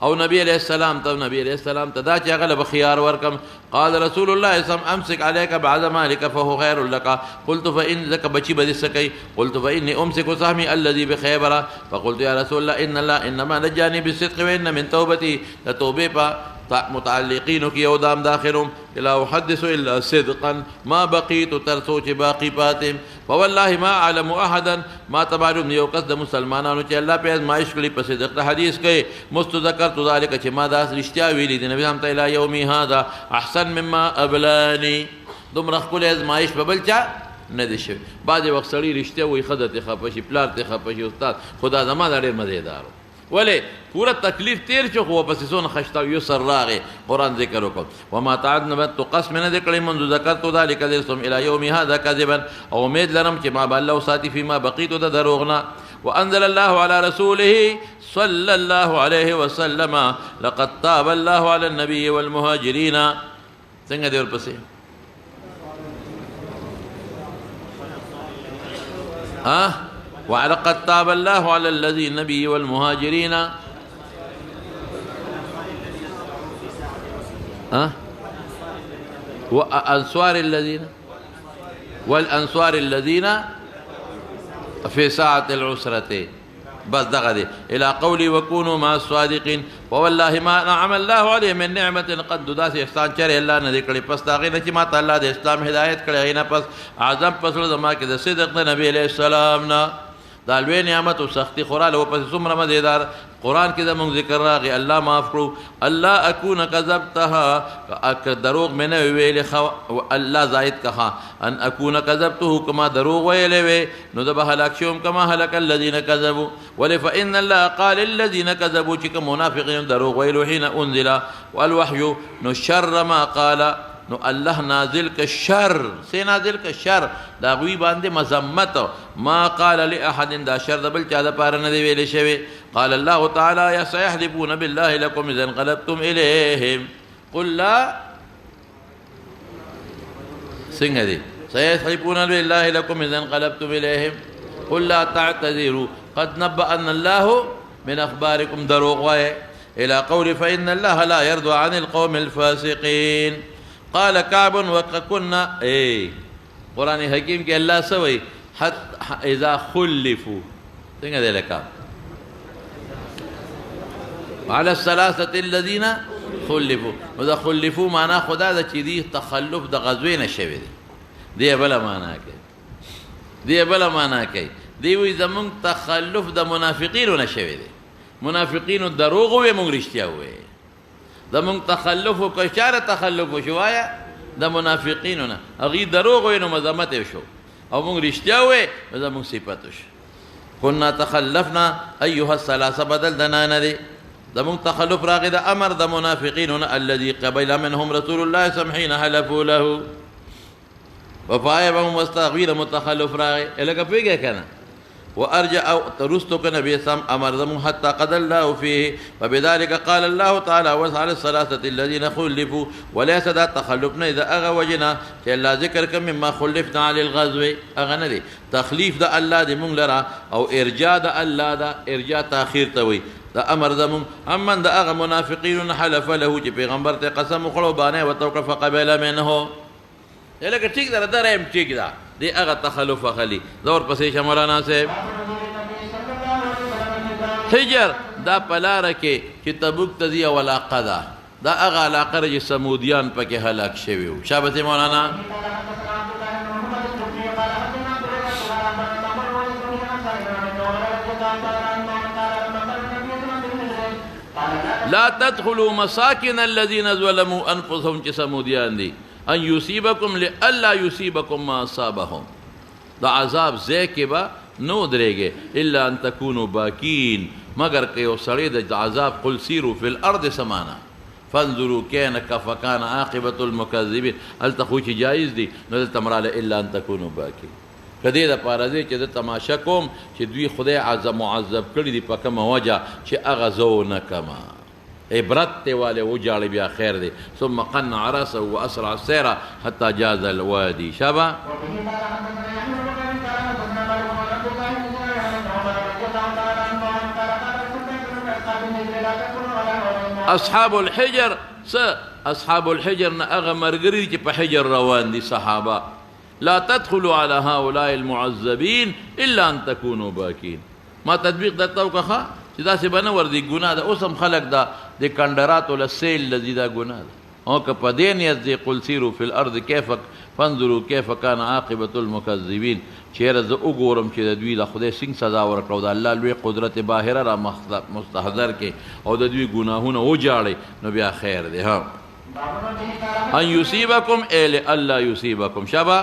S1: او نبی علیہ السلام ته دا چې هغه له به خيار ورکم قال رسول الله صلی الله علیه وسلم امسك عليك بعد مالك فهو خير لك قلت فإن ذاك بچی بدي سکی قلت فإني امسك سهمي الذي بخيبر فقلت يا رسول الله ان الله انما نجاني بالصدق وان من توبتي لتوبه متعلقين کی او دام داخلهم لا احدث الا صدقا ما بقيت ترسوچ باقی پاتم فوالله ما اعلم احدا ما تبعلم یو قصد مسلمانانو چې الله په ازمایش کړي په صدق حدیث کې مستذکر ذلك چې ما دا رښتیا ویلي دي نبی هم ته الى يومي هذا احسن مما ابلاني دومره خپل ازمایش په بل چا نه دي شوی بعضې وخت سړي رښتیا وایي ښځه ته خفه شي پلار ته خفه شي استاد خدا زما دا ډېر مزېدار ولې پورا تکلیف تیر شو خو پسې څونه خشته یسر راغی قرآن ذکر وکړ وما تعدنا تو قسم نه دې کړی منذ ذکرت ذلك درسم الى يوم هذا كذبا او امید لرم چې ما به الله وساتي فيما بقيت د دروغ نه وانزل الله على رسوله صلى الله عليه وسلم لقد تاب الله على النبي والمهاجرين څنګه دې ورپسې ولقد تاب الله على الذي النبي والمهاجرين والأنصار الذين في ساعة العسرة بس دغدي إلى قولي وكونوا مع الصادقين والله ما نعم الله عليه من نعمة قد داس إحسان چره الله نه دکړي پس دا غي نه چې ماته الله د اسلام هدایت کړی نه پس اعظم پسله زما کې د صدق د نبی عليه السلام نه دا لوی نعمت او سختی خوراله او پس څومره مزیدار قرآن کې زموږ ذکر راغی الله معاف کړو الله اكون كذبتها دروغ مې نه ویلې الله زائد کها ان اكون كذبته كما دروغ ویلې وي نو د به هلاک شوم كما هلك الذين كذبوا ولفإن الله قال الذين كذبوا چې منافقين دروغ ویلو حين انزل والوحي نو شر ما قال نو الله نازل کا شر سے نازل کا شر دا غوی باندې مذمت ما قال لاحد دا شر د بل چا د پاره نه دی ویل شوی قال الله تعالی یا سيحلفون بالله لكم اذا انقلبتم اليهم قل لا څنګه دی سيحلفون بالله لكم اذا انقلبتم اليهم قل لا تعتذروا قد نبأنا الله من اخباركم دروغ وای الى قول فإن الله لا يرضى عن القوم الفاسقين قال كعب وكنا قرآن حکیم کې الله سوي حتى اذا خلفوا څنګه دی لکه على الثلاثه الذين خلفوا وذا خلفوا معنا خدا د چې دی تخلف د غزوې نه شوی دی بل معنا کوي دی وی زمون تخلف د منافقینو نه شوی دی منافقینو دروغ وې مونږ رښتیا وې زمونږ تخلف وکړه چاره تخلف وشو آیا د منافقینو نه هغوی دروغ وې نو مذمت یې شو او مونږ رښتیا وې نو زمونږ صفت وشو كنا تخلفنا أيها الثلاثة بدل دنانا دي زمون تخلف راغي ده أمر ده منافقين الذي قبل منهم رسول الله سمحين حلفوا له وفاية بهم واستغوير متخلف راغي إلا كفيقه كان وأرجع أو ترستو كنبي سم أمر زمون حتى قد الله فيه فبذلك قال الله تعالى وسعى الثلاثة الذين خلفوا وليس ذا تخلفنا إذا أغى وجنا كلا ذكرك مما خلفنا على الغزو أغنى دي تخليف ده الله دي مونغلرا أو إرجاء ده الله ده إرجاء تأخير توي ده أمر زمون أمن ده أغى منافقين حلف له جي پیغمبر ته قسم خلو بانه وتوقف قبل منه يلك ٹھیک ده درهم ٹھیک ده دي أغى تخلف خلي دور پسې مولانا صاحب حجر دا پلاره کې چې تبوک ته ځي او علاقه ده دا هغه علاقه ده چې سمودیان پکې هلاک شوي وو شابه مولانا لا تدخلوا مساكن الذين ظلموا انفسهم چې سمودیان دي ان يصيبكم لالا يصيبكم ما اصابهم دا عذاب ځای کې به نو درېږي الا ان تكونوا باکین مگر که یو سړی د عذاب قل سیروا فی الارض سمانا فانظروا کیف کان عاقبة المکذبین هلته خو چې جایز دي نو دلته مراله الا ان تكونوا باکین که دې دپاره دی چې زه تماشه کوم چې دوی خدای معذب کړي دي په کومه وجه چې هغه زه ونه کمه عبرت ته والے وجاړي بیا خیر دی ثم قنع راسه واسرع السير حتى جاز الوادي شبا اصحاب الحجر اصحاب الحجر نه هغه مرګري چې په حجر روان دي صحابه لا تدخلوا على هؤلاء المعذبين الا ان تكونوا باكين ما تطبیق درته وکړه چې داسې به نه وردي ګناه ده اوس هم خلک دا د کنډراتو له سیل لځي دا ګناه ده او که په دې نیت دی قل سیروا فی الارض کیف فانظروا کیف کان عاقبة المکذبین چیرې زه وګورم چې د دوی د خدای څنګه سزا ورکړو د الله لوی قدرت باهره را مستحضر کې او د دوی ګناهونه وجاړي نو بیا خیر دی ها ان یصیبکم ال الله یصیبکم شبا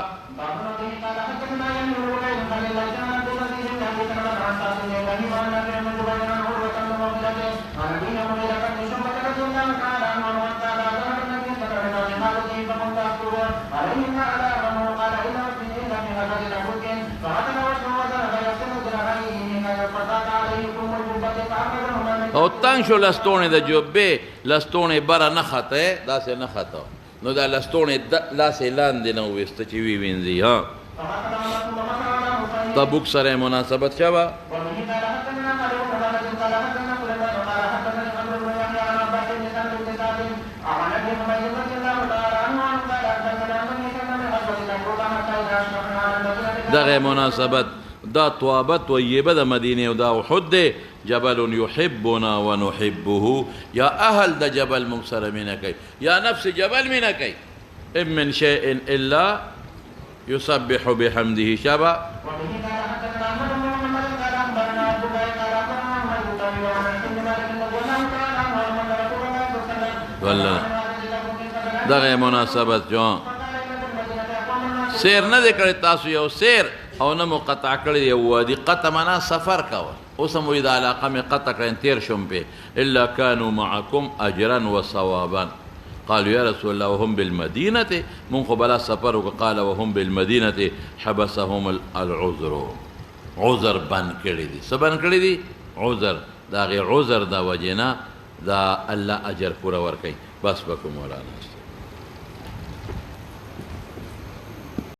S1: او تنگ شو لستوڼې د جوبې لستوڼې بره نه خطه داسې نه خطه نو دا لستوڼې داسې لاندې نه وویسته چې وی وینځي ها تبوک سره مناسبت شوه دغه مناسبت دا طوابه طیبه د مدینه او دا احد دی جبل يحبنا ونحبه یا اهل د جبل موږ سره مینه کوي یا نفس جبل مینه کوي ان من شيء الا يسبح بحمده شبا والله دغه مناسبت جو سیر نه دی کړی تاسو یو سیر او نه مقطع کړی یو وادي قطع معنا سفر کول اوس هم وایي د علاقه مې قطع کړی تیر شوم پې الا كانوا معكم اجرا وثوابا قالوا يا رسول الله وهم بالمدينة من قبل سفر قال وهم بالمدينة حبسهم العذر عذر بن کړی دي څه بن کړی دي عذر دا غي عذر دا وجنا دا الله اجر پورا ورکړي بس بکو مولانا